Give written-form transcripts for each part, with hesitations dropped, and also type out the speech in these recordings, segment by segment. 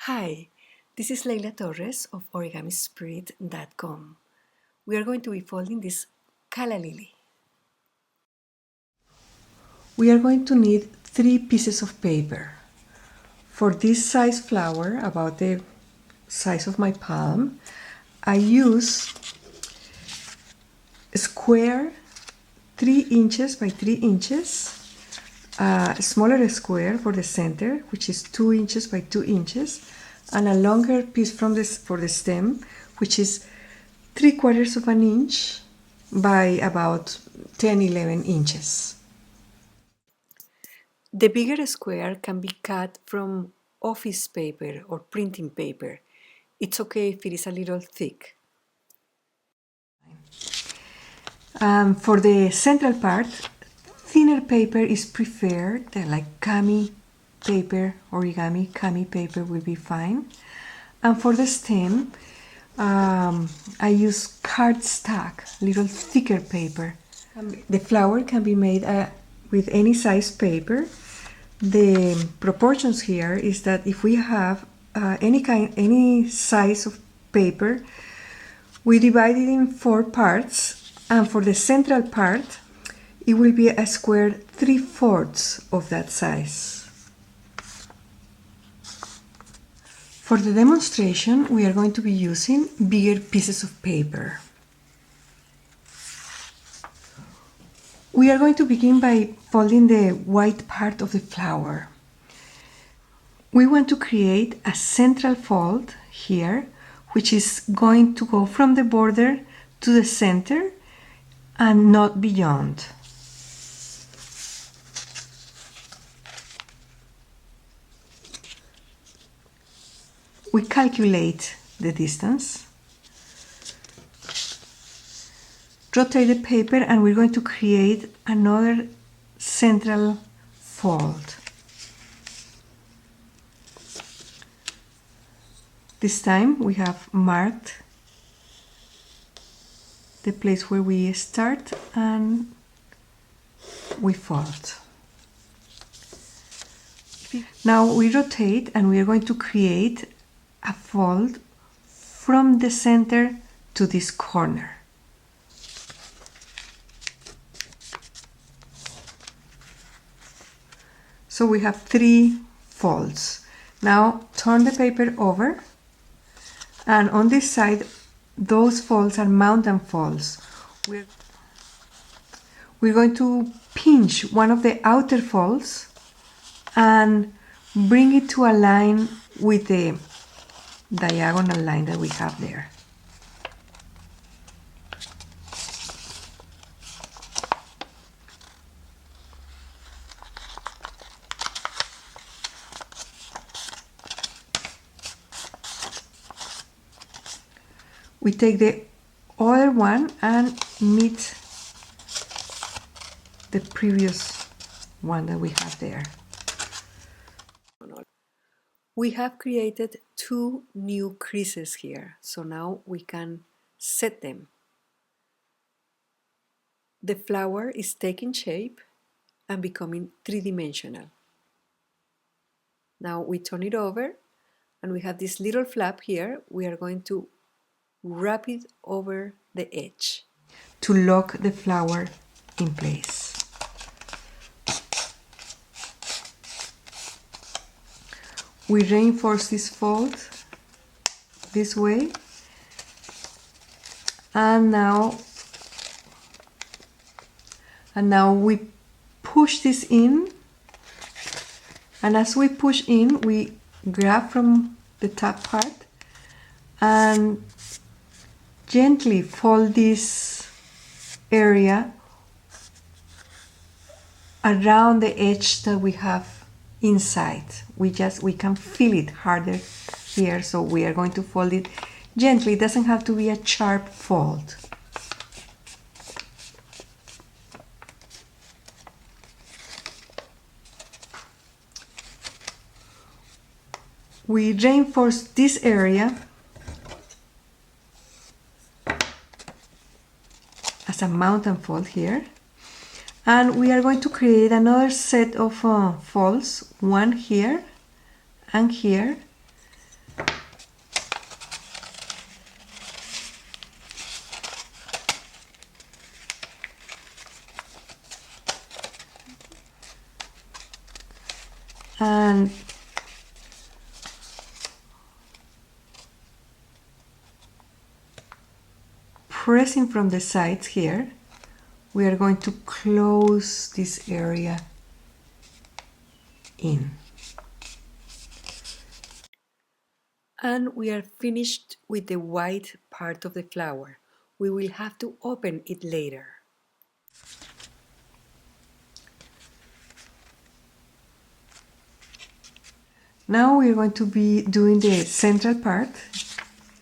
Hi, this is Leila Torres of OrigamiSpirit.com. We are going to be folding this Calla Lily. We are going to need 3 pieces of paper. For this size flower, about the size of my palm, I use a square 3 inches by 3 inches, a smaller square for the center, which is 2 inches by 2 inches, and a longer piece for the stem, which is 3/4 of an inch by about 10-11 inches. The bigger square can be cut from office paper or printing paper. It's okay if it is a little thick. For the central part, thinner paper is preferred, like kami paper, origami kami paper will be fine. And for the stem, I use cardstock, little thicker paper. The flower can be made with any size paper. The proportions here is that if we have any size of paper, we divide it in 4 parts, and for the central part, it will be a square 3/4 of that size. For the demonstration, we are going to be using bigger pieces of paper. We are going to begin by folding the white part of the flower. We want to create a central fold here, which is going to go from the border to the center and not beyond. We calculate the distance, rotate the paper, and we're going to create another central fold. This time we have marked the place where we start and we fold. Now we rotate and we are going to create a fold from the center to this corner. So we have 3 folds. Now turn the paper over, and on this side those folds are mountain folds. We're going to pinch one of the outer folds and bring it to align with the diagonal line that we have there. We take the other one and meet the previous one that we have there. We have created 2 new creases here, so now we can set them. The flower is taking shape and becoming 3-dimensional. Now we turn it over and we have this little flap here. We are going to wrap it over the edge to lock the flower in place. We reinforce this fold this way, and now we push this in, and as we push in, we grab from the top part and gently fold this area around the edge that we have inside. We can feel it harder here, so we are going to fold it gently. It doesn't have to be a sharp fold. We reinforce this area as a mountain fold here, and we are going to create another set of folds, one here and here, And pressing from the sides here, we are going to close this area in. And we are finished with the white part of the flower. We will have to open it later. Now we are going to be doing the central part.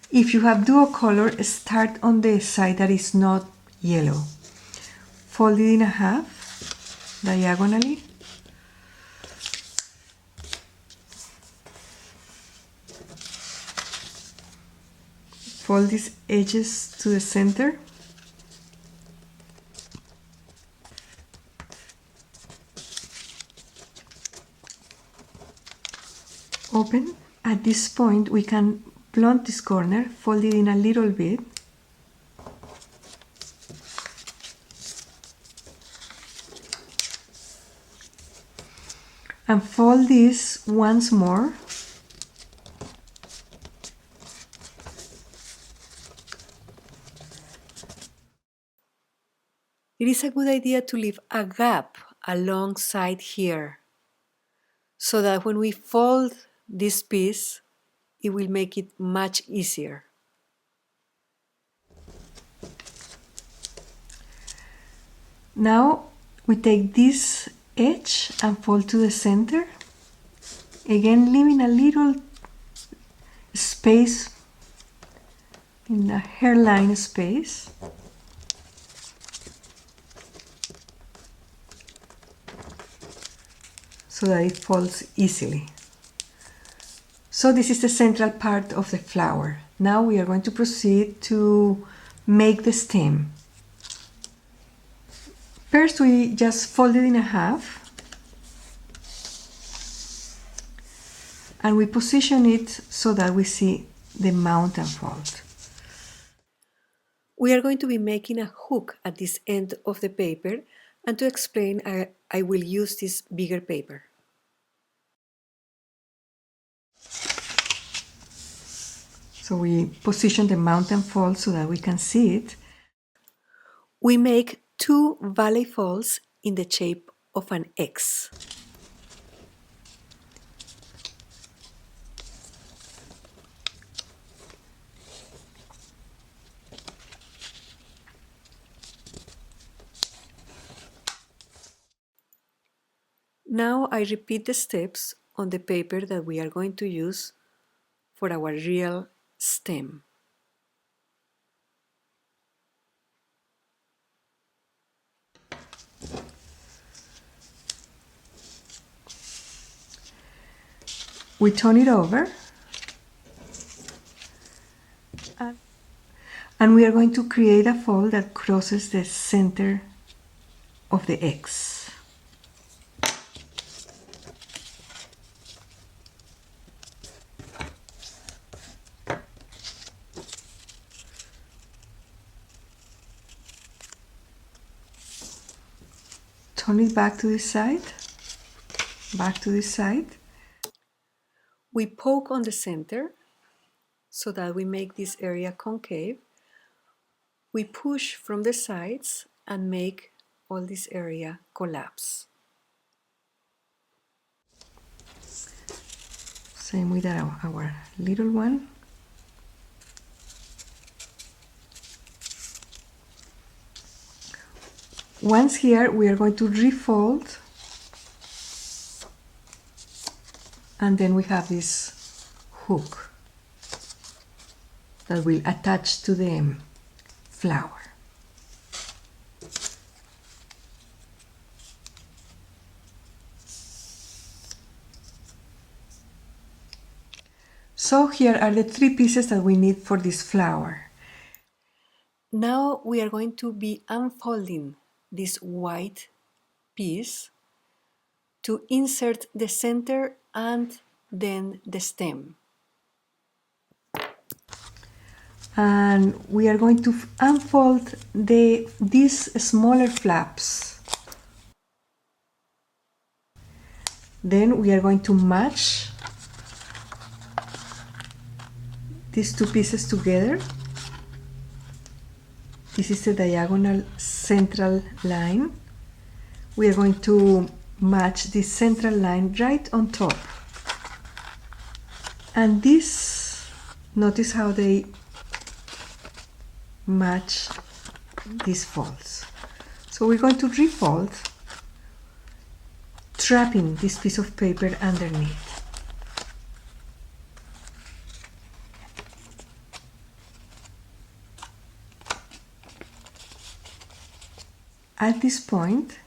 If you have dual color, start on the side that is not yellow. Fold it in half, diagonally. Fold these edges to the center. Open. At this point, we can blunt this corner, fold it in a little bit. And fold this once more. It is a good idea to leave a gap alongside here, so that when we fold this piece, it will make it much easier. Now we take this edge and fold to the center, again leaving a little space in the hairline space. So that it folds easily. So this is the central part of the flower. Now we are going to proceed to make the stem. First we just fold it in half and we position it so that we see the mountain fold. We are going to be making a hook at this end of the paper, and to explain, I will use this bigger paper. So we position the mountain fold so that we can see it. We make 2 valley folds in the shape of an X. Now I repeat the steps on the paper that we are going to use for our real stem. We turn it over and we are going to create a fold that crosses the center of the X. Turn it back to this side, back to this side. We poke on the center so that we make this area concave. We push from the sides and make all this area collapse. Same with our little one. Once here, we are going to refold, and then we have this hook that will attach to the flower. So here are the 3 pieces that we need for this flower. Now we are going to be unfolding this white piece to insert the center and then the stem. And we are going to unfold these smaller flaps. Then we are going to match these two pieces together. This is the diagonal central line. We are going to match this central line right on top. And this, notice how they match these folds. So we're going to refold, trapping this piece of paper underneath. At this point,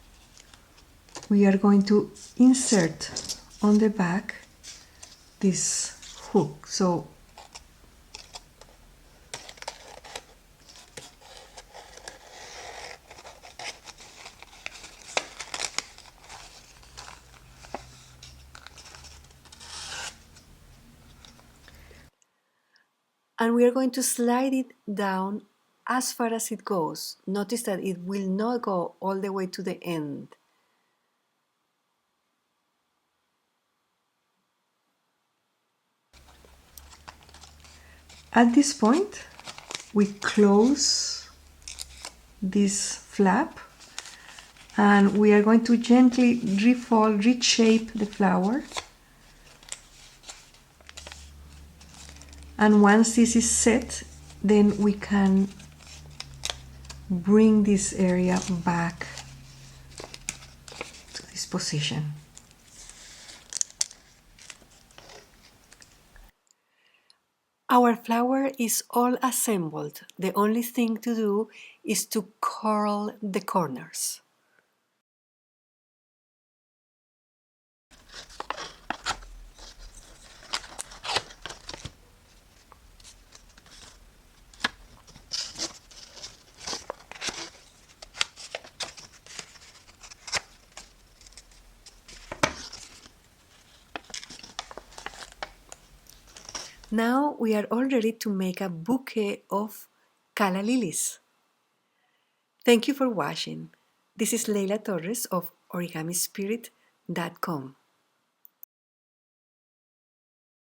we are going to insert on the back this hook. So and we are going to slide it down as far as it goes. Notice that it will not go all the way to the end. At this point, we close this flap and we are going to gently refold, reshape the flower. And once this is set, then we can bring this area back to this position. Our flower is all assembled. The only thing to do is to curl the corners. Now we are all ready to make a bouquet of calla lilies. Thank you for watching. This is Leila Torres of origamispirit.com.